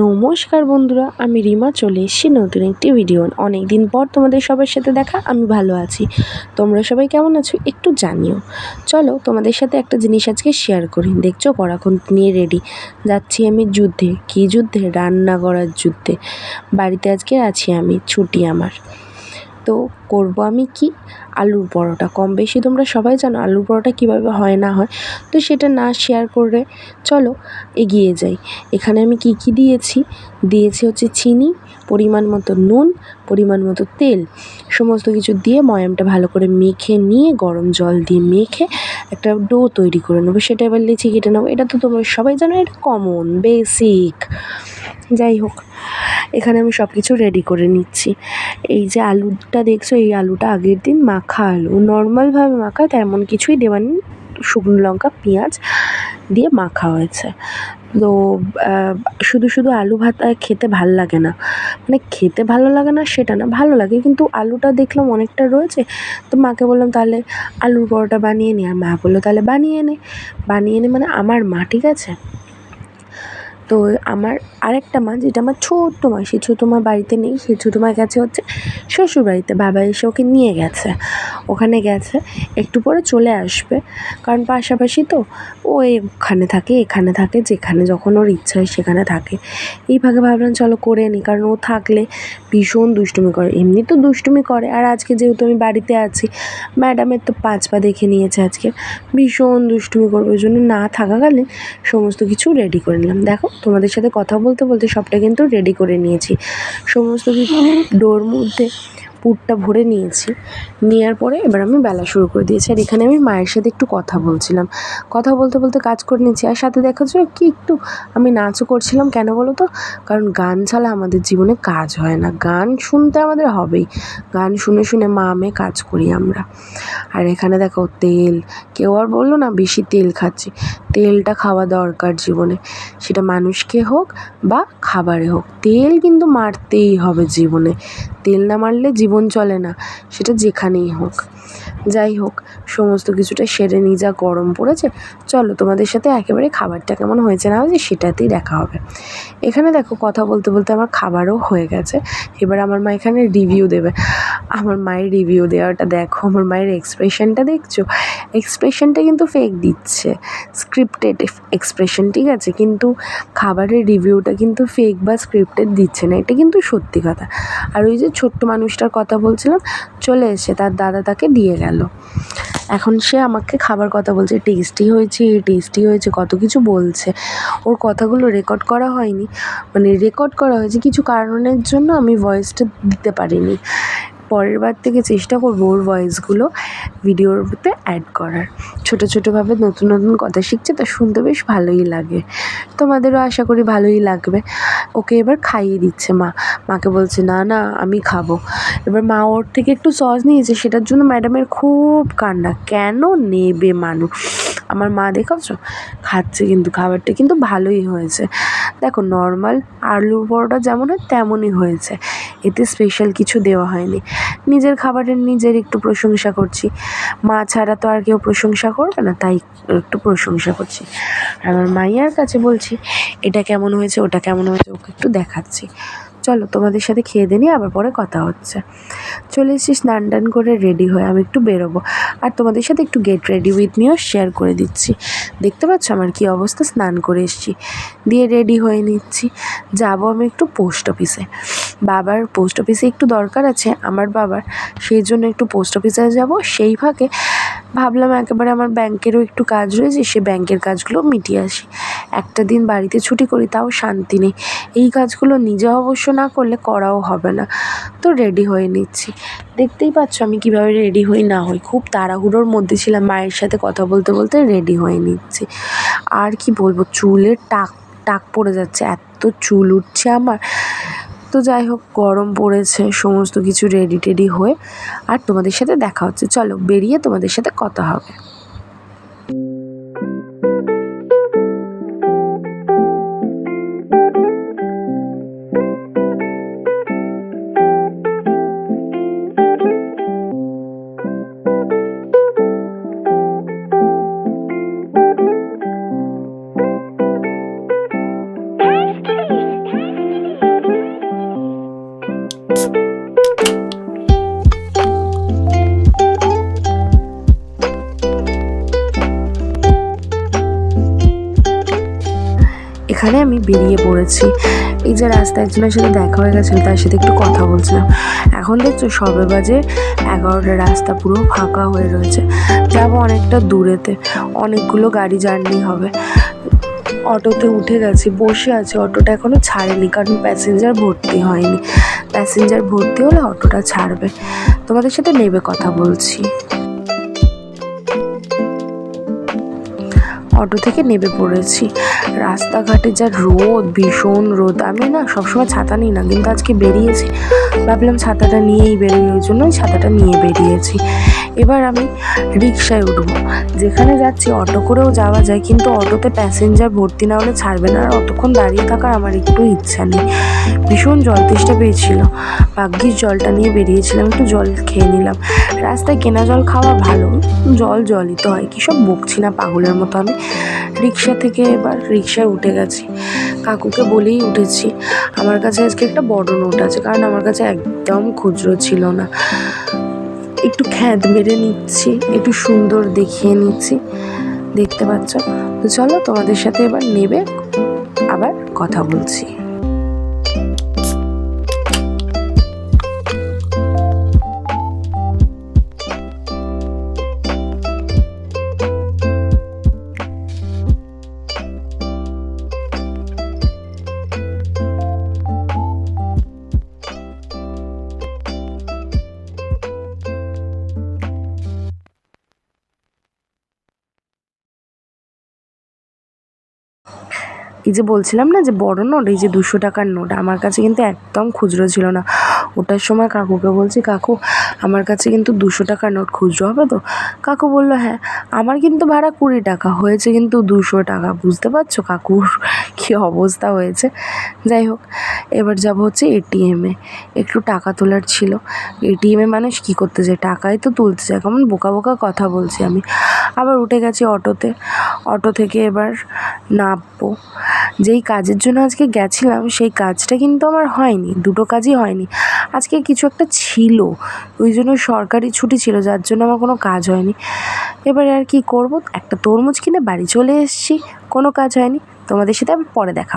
নমস্কার বন্ধুরা, আমি রিমা চলে এসেছি নতুন একটি ভিডিও। অনেক দিন পর তোমাদের সবার সাথে দেখা। আমি ভালো আছি, তোমরা সবাই কেমন আছো একটু জানিও। চলো তোমাদের সাথে একটা জিনিস আজকে শেয়ার করি। দেখছো কড়াকন নিয়ে রেডি, যাচ্ছি আমি যুদ্ধে। কী যুদ্ধে? রান্না করার যুদ্ধে। বাড়িতে আজকে আছি আমি, ছুটি আমার। তো করব আমি কি, আলুর পরোটা। কম বেশি তোমরা সবাই জানো আলুর পরোটা কীভাবে হয় না হয়, তো সেটা না শেয়ার করে চলো এগিয়ে যাই। এখানে আমি কি কি দিয়েছি হচ্ছে চিনি, পরিমাণ মতো নুন, পরিমাণ মতো তেল, সমস্ত কিছু দিয়ে ময়ামটা ভালো করে মেখে নিয়ে গরম জল দিয়ে মেখে একটা ডো তৈরি করে নেবো। সেটা এবার লিচি কেটে নেবো। এটা তো তোমরা সবাই জানো, এটা কমন বেসিক। যাই হোক, এখানে আমি সব কিছু রেডি করে নিচ্ছি। এই যে আলুটা দেখছো, এই আলুটা আগের দিন মাখা আলু, নর্মালভাবে মাখা, তেমন কিছুই দেওয়া নেই। শুকনো লঙ্কা পেঁয়াজ দিয়ে মাখা হয়েছে। তো শুধু শুধু আলু ভাত খেতে ভাল লাগে না, মানে খেতে ভালো লাগে না সেটা না, ভালো লাগে, কিন্তু আলুটা দেখলাম অনেকটা রয়েছে। তো মাকে বললাম তাহলে আলুর পরোটা বানিয়ে নি। আর মা বললো তাহলে বানিয়ে নে মানে আমার মা, ঠিক আছে। তো আমার আরেকটা মা, যেটা আমার ছোট্ট মা, সেই ছোটো মা বাড়িতে নেই। সেই ছোটো মা গেছে হচ্ছে শ্বশুরবাড়িতে, বাবা এসে ওকে নিয়ে গেছে, ওখানে গেছে, একটু পরে চলে আসবে। কারণ পাশাপাশি তো, ও ওখানে থাকে এখানে থাকে, যেখানে যখন ওর ইচ্ছা হয় সেখানে থাকে। এই ভাগে ভাবলাম চলো করে নিই, কারণ ও থাকলে ভীষণ দুষ্টুমি করে, এমনি তো দুষ্টুমি করে, আর আজকে যেহেতু আমি বাড়িতে আছি, ম্যাডামের তো 5 পা দেখে নিয়েছে, আজকে ভীষণ দুষ্টুমি করবে। ওই জন্য না থাকাকালীন সমস্ত কিছু রেডি করে নিলাম। দেখো তোমাদের সাথে কথা বলতে বলতে সবটা কিন্তু রেডি করে নিয়েছি। সমস্ত কিছু ডোর মধ্যে পুরটা ভরে নিয়েছি। নেওয়ার পরে এবার আমি বেলা শুরু করে দিয়েছি। আর এখানে আমি মায়ের সাথে একটু কথা বলছিলাম, কথা বলতে বলতে কাজ করে নিচ্ছি। আর সাথে দেখাচ্ছ কি একটু আমি নাচও করছিলাম। কেন বলো তো? কারণ গান ছাড়া আমাদের জীবনে কাজ হয় না, গান শুনতে আমাদের হবেই। গান শুনে শুনে মা মেয়ে কাজ করি আমরা। আর এখানে দেখো তেল, কেউ আর বললো না বেশি তেল খাচ্ছি। তেলটা খাওয়া দরকার জীবনে, সেটা মানুষকে হোক বা খাবারে হোক, তেল কিন্তু মারতেই হবে জীবনে। তেল না মারলে জীবন চলে না, সেটা যেখানেই হোক। যাই হোক, সমস্ত কিছুটা সেরে নিই। যা গরম পড়েছে, চলো তোমাদের সাথে একেবারে খাবারটা কেমন হয়েছে না হয়েছে সেটাতেই দেখা হবে। এখানে দেখো কথা বলতে বলতে আমার খাবারও হয়ে গেছে। এবার আমার মা এখানে রিভিউ দেবে। আমার মায়ের রিভিউ দেওয়াটা দেখো, আমার মায়ের এক্সপ্রেশনটা দেখছো? এক্সপ্রেশনটা কিন্তু ফেক দিচ্ছে, স্ক্রিপ্টেড এক্সপ্রেশন, ঠিক আছে, কিন্তু খাবারের রিভিউটা কিন্তু ফেক বা স্ক্রিপ্টেড দিচ্ছে না, এটা কিন্তু সত্যি কথা। আর ওই যে ছোট্ট মানুষটার কথা বলছিলাম, চলে এসে তার দাদা তাকে দিয়ে গেল। এখন সে আমাকে খাবার কথা বলছে, টেস্টি হয়েছে কত কিছু বলছে। ওর কথাগুলো রেকর্ড করা হয়নি, মানে রেকর্ড করা হয়েছে কিছু কারণের জন্য, আমি ভয়েসটা দিতে পারিনি। পরের বার থেকে চেষ্টা করবো ওর ভয়েসগুলো ভিডিওতে অ্যাড করার। ছোটো ছোটোভাবে নতুন নতুন কথা শিখছে, তো শুনতে বেশ ভালোই লাগে। তোমাদেরও আশা করি ভালোই লাগবে। ওকে এবার খাইয়ে দিচ্ছে মা, মাকে বলছে না না আমি খাবো। এবার মা ওর থেকে একটু সস নিয়েছে, সেটার জন্য ম্যাডামের খুব কান্না, কেন নেবে মানুষ। আমার মা দেখেছো খাচ্ছে, কিন্তু খাবারটা কিন্তু ভালোই হয়েছে। দেখো নর্মাল আলুর পরোটা যেমন হয় তেমনই হয়েছে, এতে স্পেশাল কিছু দেওয়া হয়নি। নিজের খাবারের নিজের একটু প্রশংসা করছি, মা ছাড়া তো আর কেউ প্রশংসা করবে না, তাই একটু প্রশংসা করছি। আর আমার মাইয়ার কাছে বলছি এটা কেমন হয়েছে ওটা কেমন হয়েছে, ওকে একটু দেখাচ্ছি। চলো তোমাদের সাথে খেয়ে দিয়ে আবার পরে কথা হচ্ছে। চলে এসেছি স্নান টান করে রেডি হয়ে, আমি একটু বেরোবো, আর তোমাদের সাথে একটু গেট রেডি উইথ মিও শেয়ার করে দিচ্ছি। দেখতে পাচ্ছ আমার কী অবস্থা, স্নান করে এসেছি, দিয়ে রেডি হয়ে নিচ্ছি। যাবো আমি একটু পোস্ট অফিসে, বাবার পোস্ট অফিসে একটু দরকার আছে আমার বাবার, সেই জন্য একটু পোস্ট অফিসে যাব। সেই ফাঁকে ভাবলাম একেবারে আমার ব্যাংকেরও একটু কাজ রয়েছে, সে ব্যাংকের কাজগুলো মিটিয়ে আসি। একটা দিন বাড়িতে ছুটি করি তাও শান্তি নেই, এই কাজগুলো নিজে অবশ্য না করলে করাও হবে না। তো রেডি হয়ে নিচ্ছি, দেখতেই পাচ্ছ আমি কিভাবে রেডি হই না হই, খুব তাড়াহুড়োর মধ্যে ছিলাম, মায়ের সাথে কথা বলতে বলতে রেডি হয়ে নিচ্ছি। আর কি বলবো, চুলের টাক পড়ে যাচ্ছে, এত চুল উঠছে আমার। তো যাই হোক, গরম পড়েছে, সমস্ত কিছু রেডি টেডি হয়ে আর তোমাদের সাথে দেখা হচ্ছে। চলো বেরিয়ে তোমাদের সাথে কথা হবে। এখানে আমি বেরিয়ে পড়েছি। এই যে রাস্তায় একজনের সাথে দেখা হয়ে গেছিলো, তার সাথে একটু কথা বলছিলাম। এখন দেখছো সবে বাজে 11টা, রাস্তা পুরো ফাঁকা হয়ে রয়েছে। যাবো অনেকটা দূরেতে, অনেকগুলো গাড়ি জার্নি হবে। অটোতে উঠে গেছি, বসে আছি। অটোটা এখনও ছাড়েনি, কারণ প্যাসেঞ্জার ভর্তি হয়নি। প্যাসেঞ্জার ভর্তি হলে অটোটা ছাড়বে। তোমাদের সাথে নেবে কথা বলছি। অটো থেকে নেমে পড়েছি। রাস্তাঘাটে যা রোদ, ভীষণ রোদ। আমি না সবসময় ছাতা নিই না, কিন্তু আজকে বেরিয়েছি, ভাবলাম ছাতাটা নিয়েই বেরোই, ওই জন্যই ছাতাটা নিয়ে বেরিয়েছি। এবার আমি রিকশায় উঠবো। যেখানে যাচ্ছি অটো করেও যাওয়া যায়, কিন্তু অটোতে প্যাসেঞ্জার ভর্তি না হলে ছাড়বে না, আর অতক্ষণ দাঁড়িয়ে থাকার আমার একটু ইচ্ছা নেই। ভীষণ জল তেষ্টা পেয়েছিল, ভাগ্যিস জলটা নিয়ে বেরিয়েছিলাম, একটু জল খেয়ে নিলাম। রাস্তায় কেনা জল খাওয়া ভালো, জলই তো হয়, কী সব বকছি না পাগলের মতো আমি। রিকশা থেকে এবার রিকশায় উঠে গেছি। কাকুকে বলেই উঠেছি আমার কাছে আজকে একটা বড় নোট আছে, কারণ আমার কাছে একদম খুচরো ছিল না। একটু খ্যাত মেরে নিচ্ছি, একটু সুন্দর দেখিয়ে নিচ্ছি, দেখতে পাচ্ছ তো। চলো তোমাদের সাথে এবার নেবে আবার কথা বলছি। এই যে বলছিলাম না যে বড় নোট, এই যে 200 টাকার নোট, আমার কাছে কিন্তু একদম খুচরো ছিল না। ওটার সময় কাকুকে বলছি, কাকু আমার কাছে কিন্তু 200 টাকার নোট, খুচরো হবে তো? কাকু বললো হ্যাঁ। আমার কিন্তু ভাড়া 20 টাকা, হয়েছে কিন্তু 200 টাকা। বুঝতে পারছো কাকুর কী অবস্থা হয়েছে। যাই হোক, এবার যাব হচ্ছে এটিএমে, একটু টাকা তোলার ছিল। এটিএমে মানুষ কী করতে যায়, টাকাই তো তুলতে যায়। কেমন বোকা বোকা কথা বলছি আমি। আবার উঠে গেছি অটোতে। অটো থেকে এবার নামবো। যেই কাজের জন্য আজকে গেছিলাম সেই কাজটা কিন্তু আমার হয়নি, দুটো কাজই হয়নি। আজকে কিছু একটা ছিল, ওই জন্য সরকারি ছুটি ছিল, যার জন্য আমার কোনো কাজ হয়নি। এবারে আর কি করব, একটা তরমুজ কিনে বাড়ি চলে এসেছি, কোনো কাজ হয়নি। তোমাদের সাথে আমি পরে দেখা